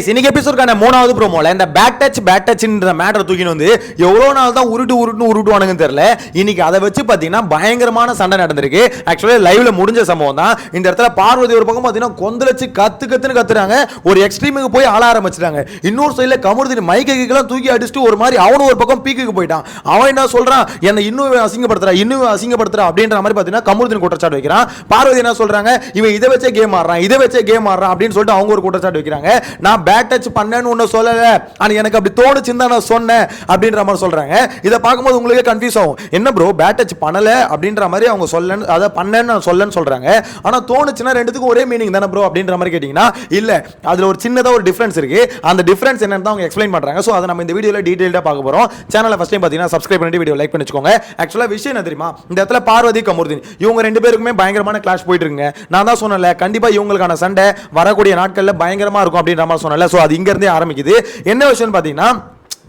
இன்னைக்கு எபிசோட்கான மூணாவது ப்ரோமோல இந்த பேட் டச்ன்ற மேட்டர் தூக்கின்னு வந்து எவ்வளோ நாள் தான் உருட்டுவானுங்கன்னு தெரியல. இன்னைக்கு அதை வச்சு பார்த்தீங்கன்னா பயங்கரமான சண்டை நடந்திருக்கு. ஆக்சுவலி லைவ்ல முடிஞ்ச சம்பவம் தான். இந்த இடத்துல பார்வதி ஒரு பக்கம் பார்த்தீங்கன்னா கொந்தளிச்சு கத்துன்னு கத்துறாங்க. ஒரு எக்ஸ்ட்ரீமுக்கு போய் ஆள ஆரம்பிச்சிட்டாங்க. இன்னொரு சைடுல கமருதீன் மைக்கெல்லாம் தூக்கி அடிச்சுட்டு ஒரு மாதிரி அவனும் ஒரு பக்கம் பீக்குக்கு போயிட்டான். அவன் என்ன சொல்றான், என்ன இன்னும் அசிங்கப்படுத்துறா அப்படின்ற மாதிரி பார்த்தீங்கன்னா கமருதீன் குற்றச்சாட்டு வைக்கிறான். பார்வதி என்ன சொல்றாங்க, இவன் இதை வச்சே கேம் ஆடுறான் அப்படின்னு சொல்லிட்டு அவங்க ஒரு குற்றச்சாட்டு வைக்கிறாங்க. நான் பேட் டச் பண்ணேன்னு ஒன்னும் சொல்லல, ஆனா எனக்கு அப்படி தோணுச்சுன்னு தான் நான் சொன்னேன் அப்படின்ற மாதிரி சொல்றாங்க. இதை பார்க்கும்போது உங்களுக்கு கன்ஃபியூஸ் ஆகும், என்ன ப்ரோ பேட் டச் பண்ணல அப்படின்ற மாதிரி அவங்க சொல்லன்னு அதை பண்ணேன்னு நான் சொல்லன்னு சொல்றாங்க. ஆனா தோணுச்சுன்னா ரெண்டுத்துக்கும் ஒரே மீனிங் தானே ப்ரோ அப்படின்ற மாதிரி கேட்டீங்கன்னா இல்ல, அதுல ஒரு சின்னதா ஒரு டிஃபரன்ஸ் இருக்கு. அந்த டிஃபரன்ஸ் என்னன்னு தான் அவங்க எக்ஸ்பிளைன் பண்றாங்க. சோ அதை நம்ம இந்த வீடியோல டீடைலா பார்க்க போறோம். சேனலை ஃபர்ஸ்ட் டைம் பார்த்தீங்கன்னா சப்ஸ்கிரைப் பண்ணிட்டு வீடியோ லைக் பண்ணிச்சுக்கோங்க. ஆக்சுவலா விஷயம் என்ன தெரியுமா, இந்த இடத்துல பார்வதி கமருதீன் இவங்க ரெண்டு பேருக்குமே பயங்கரமான கிளாஷ் போயிட்டு இருக்குங்க. நான் தான் சொன்னல கண்டிப்பா இவங்களுக்கான சண்டை வரக்கூடிய நாட்கள்ல பயங்கரமா இருக்கும் அப்படின்ற மாதிரி சொன்னல. சோ அது இங்க இருந்தே ஆரம்பிக்குது. என்ன விஷயம் பாத்தீங்கன்னா,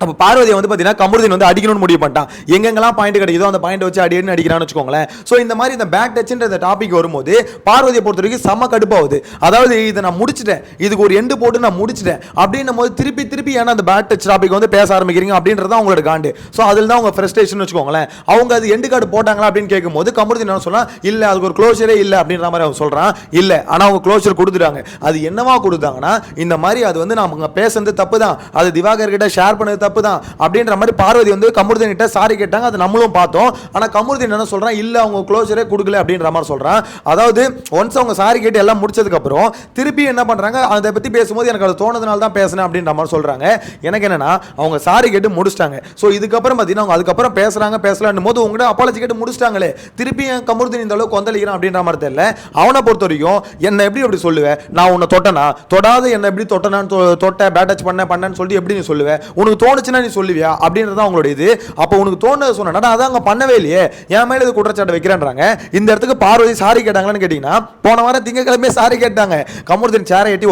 அப்போ பார்வதியை வந்து பார்த்தீங்கன்னா கமருதீன் வந்து அடிக்கணும்னு முடிவு பண்ணிட்டான். எங்கெங்கெல்லாம் பாயிண்ட் கிடைக்குதோ அந்த பாயிண்ட் வச்சு அடிக்கிறான்னு வச்சுக்கோங்களேன். ஸோ இந்த மாதிரி இந்த பேக் டச்ன்ற இந்த டாபிக் வரும்போது பார்வதியை பொறுத்த வரைக்கும் செம்ம கடுப்பாகுது. அதாவது இதை நான் முடிச்சிட்டேன், இதுக்கு ஒரு எண்டு போட்டு நான் முடிச்சிட்டேன் அப்படின்னும் போது திருப்பி ஏன்னா அந்த பேக் டச் டாபிக் வந்து பேச ஆரம்பிக்கிறீங்க அப்படின்றது அவங்களோட காண்டு. ஸோ அதில் தான் அவங்க ஃப்ரஸ்ட்ரேஷன் வச்சுக்கோங்களேன். அவங்க அது எண்டு கார்டு போட்டாங்களா அப்படின்னு கேட்கும்போது கமருதீன் என்ன சொல்லலாம், இல்லை அதுக்கு ஒரு க்ளோஷரே இல்லை அப்படின்ற மாதிரி அவங்க சொல்கிறான். இல்லை ஆனால் அவங்க க்ளோஷர் கொடுத்துட்டாங்க. அது என்னவா கொடுத்தாங்கன்னா, இந்த மாதிரி அது வந்து நம்ம பேசுறது தப்பு தான், அது திவாகர் கிட்ட ஷேர் பண்ணது தப்பு தான் அப்படின்ற மாதிரி பார்வதி வந்து கமருதீன் கிட்ட சாரி கேட்டாங்க. அது நம்மளும் பார்த்தோம். ஆனா கமருதீன் என்ன சொல்றான், இல்ல அவங்க க்ளோஷரே கொடுக்கல அப்படின்ற மாதிரி சொல்றான். அதாவது ஒன்ஸ் அவங்க சாரி கேட்டு எல்லாம் முடிச்சதுக்கு அப்புறம் திருப்பி என்ன பண்றாங்க, அதை பத்தி பேசும்போது எனக்கு அது தோணுதனால தான் பேசினேன் அப்படின்ற மாதிரி சொல்றாங்க. எனக்கு என்னன்னா, அவங்க சாரி கேட்டு முடிச்சிட்டாங்க. ஸோ இதுக்கப்புறம் பார்த்தீங்கன்னா அவங்க அதுக்கப்புறம் பேசலான்னு போது உங்ககிட்ட அப்பாலஜி கேட்டு முடிச்சிட்டாங்களே, திருப்பி கமருதீன் இந்த அளவுக்கு கொந்தளிக்கிறான் அப்படின்ற மாதிரி தெரியல. அவனை பொறுத்த வரைக்கும் என்ன எப்படி சொல்லுவேன், நான் உன்னை தொட்டனா தொடாத என்ன எப்படி தொட்ட பேட் டச் பண்ணேன்னு சொல்லிட்டு எப்படி நீ சொல்லுவேன், உனக்கு தோணுச்சுன்னா நீ சொல்லுவியா அப்படின்றது அவங்களோட இது. அப்போ உனக்கு தோணுது சொன்னா அதான் அங்க பண்ணவே இல்லையே, என் மேல இது குற்றச்சாட்டு வைக்கிறேன்றாங்க. இந்த இடத்துக்கு பார்வதி சாரி கேட்டாங்கன்னு கேட்டீங்கன்னா, போன வாரம் திங்கக்கிழமை சாரி கேட்டாங்க. கமருதீன் சேரை எட்டி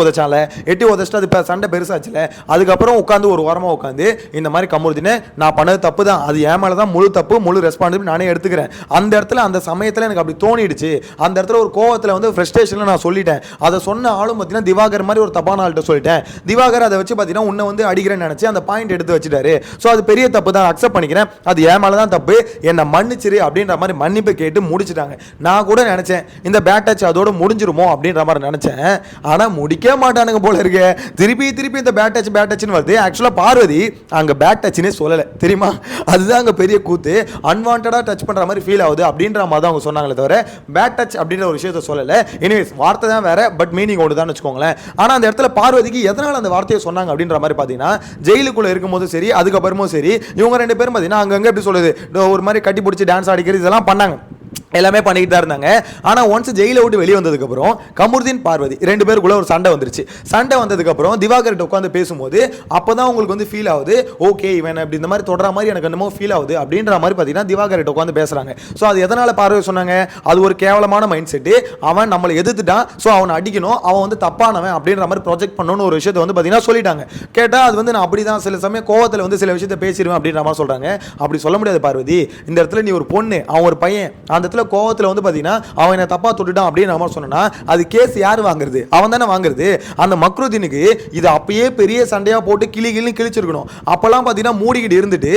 உதச்சிட்டு அது சண்டை பெருசாச்சுல. அதுக்கப்புறம் உட்காந்து ஒரு வாரமா உட்காந்து இந்த மாதிரி கமருதீன் நான் பண்ணது தப்பு தான், அது என் மேல தான் முழு தப்பு, முழு ரெஸ்பான்சிபிலிட்டி நானே எடுத்துக்கிறேன். அந்த இடத்துல அந்த சமயத்துல எனக்கு அப்படி தோணிடுச்சு, அந்த இடத்துல ஒரு கோவத்துல வந்து ஃப்ரஸ்ட்ரேஷன்ல நான் சொல்லிட்டேன். அதை சொன்ன ஆளும் பார்த்தீங்கன்னா திவாகர் மாதிரி ஒரு தப்பான ஆள்கிட்ட சொல்லிட்டேன். திவாகர் அதை வச்சு பார்த்தீங்கன்னா உன்னை வந்து அடிக்கிறேன்னு நினைச்சு அந்த பாயிண்ட் எடுத்து வச்சுட்டாரு. ஸோ அது பெரிய தப்பு தான், அக்செப்ட் பண்ணிக்கிறேன், அது என் மேலே தான் தப்பு, என்னை மன்னிச்சிரு அப்படின்ற மாதிரி மன்னிப்பு கேட்டு முடிச்சிட்டாங்க. நான் கூட நினச்சேன் இந்த பேட் டச் அதோட முடிஞ்சிருமோ அப்படின்ற மாதிரி நினச்சேன். ஆனால் முடிக்க மாட்டானுங்க போல இருக்கு. திருப்பி இந்த பேட் டச்னு வருது. ஆக்சுவலாக பார்வதி அங்கே பேட் டச்னே சொல்லலை தெரியுமா, அதுதான் அங்கே பெரிய கூத்து. அன்வான்டாக டச் பண்ணுற மாதிரி ஃபீல் ஆகுது அப்படின்ற மாதிரி தான் அவங்க சொன்னாங்களே தவிர பேட் டச் அப்படின்ற ஒரு விஷயத்தை சொல்லலை. எனிவேஸ் வார்த்தை தான் வேற, பட் மீனிங் ஒன்று தான் வச்சுக்கோங்களேன். ஆனால் அந்த இடத்துல பார்வதிக்கு எதனால் அந்த வார்த்தையை சொன்னாங்க அப்படின்ற மாதிரி பார்த்தீங்கன்னா, ஜெயிலுக்குள்ளே இருக்கும்போது சரி அதுக்கப்புறமும் சரி இவங்க ரெண்டு பேரும் பார்த்தீங்கன்னா அங்கங்கே எப்படி சொல்லுது, ஒரு மாதிரி கட்டி பிடிச்சி டான்ஸ் ஆடிக்கிறது இதெல்லாம் பண்ணாங்க, எல்லாமே பண்ணிக்கிட்டு தான் இருந்தாங்க. ஆனால் ஒன்ஸ் ஜெயிலை விட்டு வெளியே வந்ததுக்கப்புறம் கமருதீன் பார்வதி ரெண்டு பேருக்குள்ள ஒரு சண்டை வந்துருச்சு. சண்டை வந்ததுக்கப்புறம் திவாகர்கிட்ட உட்காந்து பேசும்போது அப்போ தான் உங்களுக்கு வந்து ஃபீல் ஆகுது, ஓகே இவன் அப்படி இந்த மாதிரி தொடர மாதிரி எனக்கு என்னமோ ஃபீல் ஆகுது அப்படின்ற மாதிரி பார்த்தீங்கன்னா திவாகர்கிட்ட உட்காந்து பேசுகிறாங்க. ஸோ அது எதனால் பார்வதி சொன்னாங்க, அது ஒரு கேவலமான மைண்ட் செட்டு, அவன் நம்மளை எதிர்த்துட்டான், ஸோ அவனை அடிக்கணும், அவன் வந்து தப்பானவன் அப்படின்ற மாதிரி ப்ரொஜெக்ட் பண்ணணும்னு ஒரு விஷயத்தை வந்து பார்த்தீங்கன்னா சொல்லிட்டாங்க. கேட்டால் அது வந்து நான் அப்படி தான் சில சமயம் கோவத்தில் வந்து சில விஷயத்தை பேசிடுவேன் அப்படின்ற மாதிரி சொல்கிறாங்க. அப்படி சொல்ல முடியாது பார்வதி, இந்த இடத்துல நீ ஒரு பொண்ணு, அவன் ஒரு பையன், அந்த இடத்துல கோவத்தில் வந்து பார்த்தீங்கன்னா அவன் என்ன தப்பா தொட்டுட்டான் அப்படின்னு நம்ம சொன்னா அது கேஸ் யார் வாங்குறது, அவன் தானே வாங்குறது. அந்த மக்ருதீனுக்கு இது அப்பயே பெரிய சண்டையா போட்டு கிழிச்சிருக்கணும். அப்பெல்லாம் பார்த்தீங்கன்னா மூடிக்கிட்டு இருந்துட்டு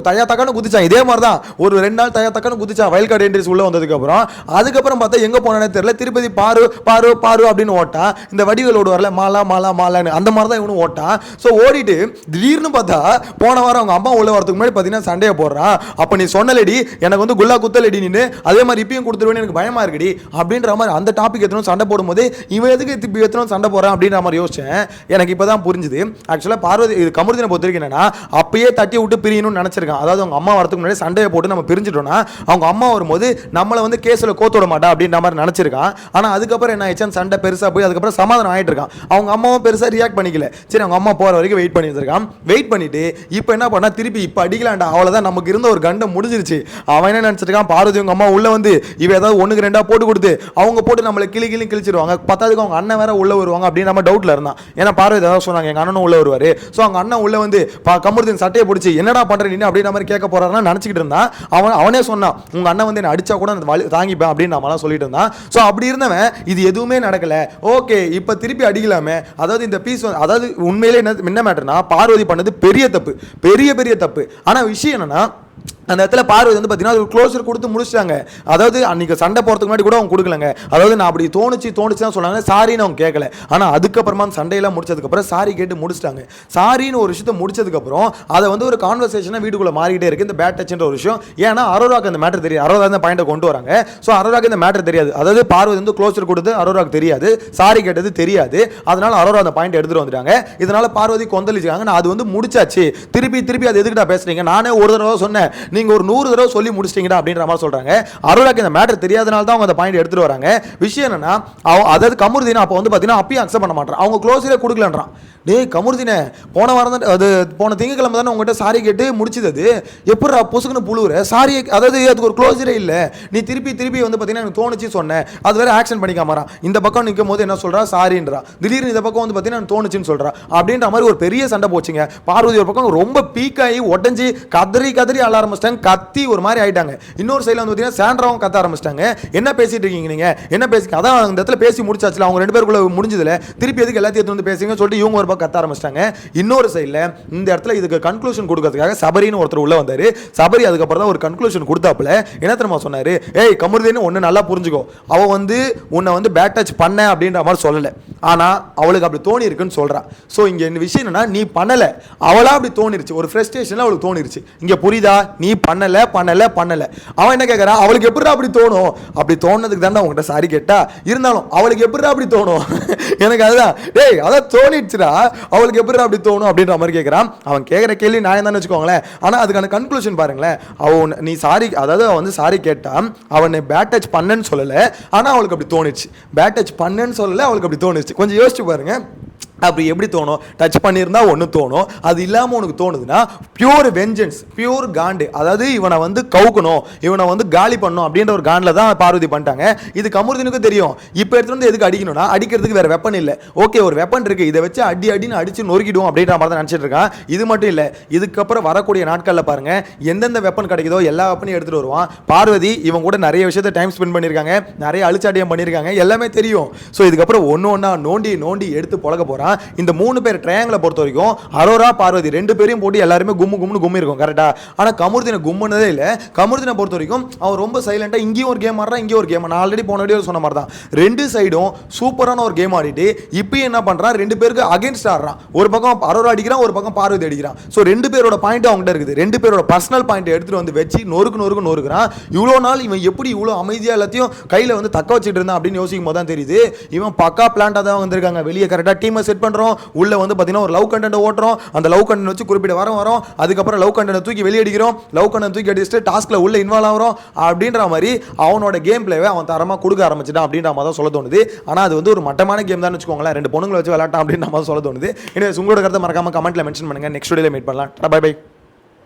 தயா தக்கான்னு குதிச்சான். இதே மாதிரி தான் ஒரு 2 நாள் தயா தக்கான்னு குதிச்சான் வைல்ட் கார்டு என்ட்ரிஸ் உள்ள வந்ததுக்கு அப்புறம். அதுக்கப்புறம் பார்த்தா எங்க போனானே தெரியல, திருப்பதி பாரு அப்படின்னு ஓட்டான். இந்த வடிவேல் ஓடுவார்ல மாலான்னு அந்த மாதிரி தான் இவனும் ஓட்டான். ஸோ ஓடிட்டு திடீர்னு பார்த்தா போன வாரம் அவங்க அம்மா உள்ள வரதுக்கு முன்னாடி பார்த்தீங்கன்னா சண்டையை போடுறான். அப்போ நீ சொன்னலடி எனக்கு வந்து குல்லா குத்தலடி நின்று அதே மாதிரி இப்பயும் கொடுத்துருவேன்னு எனக்கு பயமா இருக்குடி அப்படின்ற மாதிரி அந்த டாபிக் எத்தனும் சண்டை போடும்போது இவன் எதுக்கு திருப்பி எத்தனும் சண்டை போறான் அப்படின்ற மாதிரி யோசிச்சேன். எனக்கு இப்பதான் புரிஞ்சுது. ஆக்சுவலா பார்வதி இது கமருதீனை பொறுத்த வரைக்கும் என்னன்னா, அப்பயே தட்டி விட்டு பிரியணும்னு நினைச்சிருக்கான். அதாவது அவங்க அம்மா வரதுக்கு முன்னாடி சண்டையை போட்டு நம்ம பிரிஞ்சிட்டோம்னா அவங்க அம்மா வரும்போது நம்மளை வந்து கேஸ்ல கோத்தோட மாட்டா அப்படின்ற மாதிரி நினைச்சிருக்கான். ஆனா அதுக்கப்புறம் என்ன ஆயிடுச்சு, சண்டை பெருசா போய் அதுக்கப்புறம் சமாதானம் ஆயிட்டு இருக்கான். அவங்க அம்மாவும் பெருசா ரியாக்ட் பண்ணிக்கல. சரி அவங்க அம்மா போற வரைக்கும் வெயிட் பண்ணிட்டு இருக்கான். வெயிட் பண்ணிட்டு இப்போ என்ன பண்ணா, திருப்பி இப்போ அடிக்கலாம்டா, அவ்வளவுதான் நமக்கு இருந்த ஒரு கண்டம் முடிஞ்சிருச்சு. அவன் என்ன நினைச்சிருக்கான், பார்வதி அவங்க அம்மா உள்ள உள்ள வந்து இவ ஏதாவது ஒண்ணுக்கு ரெண்டா போட்டு கொடுத்து அவங்க போட்டு நம்மளை கிழிச்சிருவாங்க. பத்தாவதுக்கு அவங்க அண்ணன் வேற உள்ள வருவாங்க அப்படின்னு நம்ம டவுட்ல இருந்தான். ஏன்னா பார்வதி ஏதாவது சொன்னாங்க எங்க அண்ணனும் உள்ள வருவாரு. ஸோ அவங்க அண்ணன் உள்ள வந்து கமருதீன் சட்டையை பிடிச்சி என்னடா பண்ற நீ அப்படின்ற மாதிரி கேட்க போறாருன்னா நினைச்சிட்டு இருந்தான். அவனே சொன்னான் உங்க அண்ணன் வந்து என்ன அடிச்சா கூட தாங்கிப்பேன் அப்படின்னு நம்மளாம் சொல்லிட்டு இருந்தான். ஸோ அப்படி இருந்தவன் இது எதுவுமே நடக்கல, ஓகே இப்ப திருப்பி அடிக்கலாமே. அதாவது இந்த பீஸ் அதாவது உண்மையிலே என்ன மேட்டர்னா பார்வதி பண்ணது பெரிய தப்பு, பெரிய தப்பு. ஆனா விஷயம் என்னன்னா அந்த இடத்துல பார்வதி வந்து பார்த்தீங்கன்னா ஒரு க்ளோஸர் கொடுத்து முடிச்சிட்டாங்க. அதாவது அன்னைக்கு சண்டை போகிறதுக்கு முன்னாடி கூட அவங்க கொடுக்கலங்க. அதாவது நான் அப்படி தோணுச்சு தான் சொன்னாங்க, சாரின்னு அவங்க கேட்கல. ஆனால் அதுக்கப்புறமா சண்டையெல்லாம் முடிச்சதுக்கப்புறம் சாரி கேட்டு முடிச்சிட்டாங்க. சாரின்னு ஒரு விஷயத்தை முடிச்சதுக்கப்புறம் அதை வந்து ஒரு கான்வர்சேஷனாக வீட்டுக்குள்ளே மாறிக்கிட்டே இருக்குது இந்த பேட் டச்ன்ற ஒரு விஷயம். ஏன்னா அரோராக்கு அந்த மேட்டர் தெரியாது, அரோரா அந்த பாயிண்டை கொண்டு வராங்க. ஸோ அரோராக்கு இந்த மேட்டர் தெரியாது. அதாவது பார்வதி வந்து க்ளோஸர் கொடுத்து அரோராக்கு தெரியாது, சாரி கேட்டது தெரியாது. அதனால அரோரா அந்த பாயிண்ட் எடுத்துட்டு வந்துட்டாங்க. இதனால பார்வதி கொந்தளிச்சாங்க. நான் அது வந்து முடிச்சாச்சு, திருப்பி அது எதுக்கிட்ட பேசுறீங்க, நானே ஒரு தடவை சொன்னேன் நீங்க ஒரு 100 தடவை சொல்லி முடிச்சிட்டீங்கடா அப்படின்ற மாதிரி சொல்றாங்க. அரோராக்கு இந்த மேட்டர் தெரியாதனால தான் அவங்க அந்த பாயிண்ட் எடுத்துட்டு வராங்க. விஷயம் என்னன்னா அதாவது கமருதீன் அப்போ வந்து பார்த்தீங்கன்னா அப்பயும் அக்செப்ட் பண்ண மாட்டான், அவங்க க்ளோஸரே கொடுக்கலன்றான். டேய் கமருதீனே போன வாரம் தான் அது போன திங்கக்கிழமை தானே உங்ககிட்ட சாரி கேட்டு முடிச்சது, அது எப்படி பொசுக்குன்னு புழுவுற சாரி, அதாவது அதுக்கு ஒரு க்ளோஸரே இல்லை, நீ திருப்பி வந்து பார்த்தீங்கன்னா எனக்கு தோணுச்சு சொன்னேன், அது வேற ஆக்ஷன் பண்ணிக்காமறான். இந்த பக்கம் நிற்கும் போது என்ன சொல்றா சாரின்றா, திடீர்னு இந்த பக்கம் வந்து பார்த்தீங்கன்னா தோணுச்சுன்னு சொல்றா அப்படின்ற மாதிரி ஒரு பெரிய சண்டை போச்சுங்க. பார்வதி ஒரு பக்கம் ரொம்ப பீக்காகி உடஞ்சி கதறி அழ ஆரம்பிச்சிட்டாங்க, கத்தி ஒரு மாதிரி ஆயிட்டாங்க. இன்னொரு சைடில் வந்து பார்த்தீங்கன்னா சாண்ட்ராவும் கத்த ஆரம்பிச்சிட்டாங்க. என்ன பேசிட்டு இருக்கீங்க நீங்க, என்ன பேசி அதான் அந்த இடத்துல பேசி முடிச்சாச்சுல, அவங்க 2 பேருக்குள்ள முடிஞ்சதுல திருப்பி எதுக்கு எல்லாத்தையும் எடுத்து வந்து பேசுங்க சொல்லிட்டு இவங்க ஒரு கத்த ஆரம்பிச்சிட்டாங்க. இன்னொரு சைடில் இந்த இடத்துல இதுக்கு கன்க்ளூஷன் கொடுக்கறதுக்காக சபரின்னு ஒருத்தர் உள்ள வந்தாரு. சபரி அதுக்கப்புறம் தான் ஒரு கன்க்ளூஷன் கொடுத்தாப்புல என்ன தெரியுமா சொன்னாரு, ஏய் கமருதீன் ஒன்னு நல்லா புரிஞ்சுக்கோ, அவ வந்து உன்னை வந்து பேட் டச் பண்ண அப்படின்ற மாதிரி சொல்லல, ஆனா அவளுக்கு அப்படி தோணி இருக்குன்னு சொல்றா. சோ இங்க இந்த விஷயம் என்னன்னா நீ பண்ணல, அவளா அப்படி தோணிருச்சு, ஒரு ஃப்ரஸ்ட்ரேஷன்ல அவளுக்கு தோணிருச்சு. இங்க புரியுதா, நீ பண்ணல. அவன் என்ன கேட்கறான், அவளுக்கு எப்படி அப்படி தோணும், அப்படி தோணுனதுக்கு தான் உங்ககிட்ட சாரி கேட்டா, இருந்தாலும் அவளுக்கு எப்படி அப்படி தோணும் எனக்கு அதுதான், டேய் அதான் தோணிடுச்சுடா, அவளுக்கு எப்படி அப்படி தோணும் அப்படின்ற மாதிரி கேட்கறான். அவன் கேட்கிற கேள்வி நான் தான் வச்சுக்கோங்களேன். ஆனா அதுக்கான கன்க்ளூஷன் பாருங்களேன், அவன் நீ சாரி அதாவது அவன் வந்து சாரி கேட்டா அவனை பேட் டச் பண்ணன்னு சொல்லல, ஆனா அவளுக்கு அப்படி தோணுச்சு, பேட் டச் பண்ணன்னு சொல்லல, அவளுக்கு அப்படி தோணுச்சு. கொஞ்சம் யோசிச்சு பாருங்க, அப்படி எப்படி தோணும், டச் பண்ணியிருந்தா ஒன்று தோணும், அது இல்லாமல் உனக்கு தோணுதுன்னா பியூர் வெஞ்சன்ஸ், பியூர் காண்டு, அதாவது இவனை வந்து கவுக்கணும், இவனை வந்து காலி பண்ணணும் அப்படின்ற ஒரு காண்டில் தான் பார்வதி பண்ணிட்டாங்க. இது கமருதீனுக்கும் தெரியும். இப்போ எடுத்து வந்து எதுக்கு அடிக்கணும்னா அடிக்கிறதுக்கு வேற வெப்பன் இல்லை, ஓகே ஒரு வெப்பன் இருக்கு, இதை வச்சு அடின்னு அடிச்சு நொறுக்கிடுவோம் அப்படின்ற மாதிரி தான் நினச்சிட்டு இருக்கான். இது மட்டும் இல்லை, இதுக்கப்புறம் வரக்கூடிய நாட்களில் பாருங்க எந்தெந்த வெப்பன் கிடைக்குதோ எல்லா வெப்பனையும் எடுத்துட்டு வருவான். பார்வதி இவன் கூட நிறைய விஷயத்தை டைம் ஸ்பெண்ட் பண்ணியிருக்காங்க, நிறைய அழிச்சாட்டியம் பண்ணியிருக்காங்க, எல்லாமே தெரியும். ஸோ இதுக்கப்புறம் ஒன்று நோண்டி எடுத்து பழக போகிறான். இந்த 3 பேர் ட்ரையாங்கிளை பொறுத்த வரைக்கும் அரோரா பார்வதி 2 பேரையும் போட்டு எல்லாருமே கும்மு இருக்கும் கரெக்டா. ஆனா கமருதீனை கும்முனதே இல்லை. கமருதீனை பொறுத்த வரைக்கும் அவன் ரொம்ப சைலண்டா இங்கேயும் ஒரு கேம் ஆடுறான், இங்கேயும் ஒரு கேம். நான் ஆல்ரெடி போன வீடியோ சொன்ன மாதிரி தான் 2 சைடும் சூப்பரான ஒரு கேம் ஆடிட்டு இப்போ என்ன பண்றான், 2 பேருக்கு அகைன்ஸ்ட் ஆடுறான். ஒரு பக்கம் அரோரா அடிக்கிறான், ஒரு பக்கம் பார்வதி அடிக்கிறான். ஸோ 2 பேரோட பாயிண்ட் அவங்ககிட்ட இருக்குது, 2 பேரோட பர்சனல் பாயிண்ட் எடுத்துட்டு வந்து வச்சு நொறுக்குறான். இவ்வளோ நாள் இவன் எப்படி இவ்வளோ அமைதியா எல்லாத்தையும் கையில வந்து தக்க வச்சுட்டு இருந்தான் அப்படின்னு யோசிக்கும் போது தான் தெரியுது இவன் பக்கா பிளான்டா தான் வந்திருக்காங்க. வெளியே கரெக்டாக டீமை செட் பண்றோம், உள்ள வந்து பாத்தீங்கன்னா ஒரு லவ் கண்டென்ட் ஓட்டுறோம், அந்த லவ் கண்டென்ட் வச்சு குறிப்பிட்ட வரோம், அதுக்கப்புறம் லவ் கண்டென்ட் தூக்கி வெளியே அடிக்கிறோம், லவ் கண்டென்ட் தூக்கி அடிச்சுட்டு டாஸ்க்ல உள்ள இன்வால்வ் ஆகிறோம் அப்படின்ற மாதிரி அவனோட கேம் பிளேவை அவன் தரமா கொடுக்க ஆரம்பிச்சிட்டான் அப்படின்ற மாதிரி தான் சொல்ல தோணுது. ஆனா அது வந்து ஒரு மட்டமான கேம் தான் வச்சுக்கோங்களேன், 2 பொண்ணுங்களை வச்சு விளையாட்டான் அப்படின்ற மாதிரி சொல்ல தோணுது. எனவே உங்களோட கருத்தை மறக்காம கமெண்ட்ல மென்ஷன் பண்ணுங்க. நெக்ஸ்ட் வீடியோல மீட் பண்ணலாம். Bye by.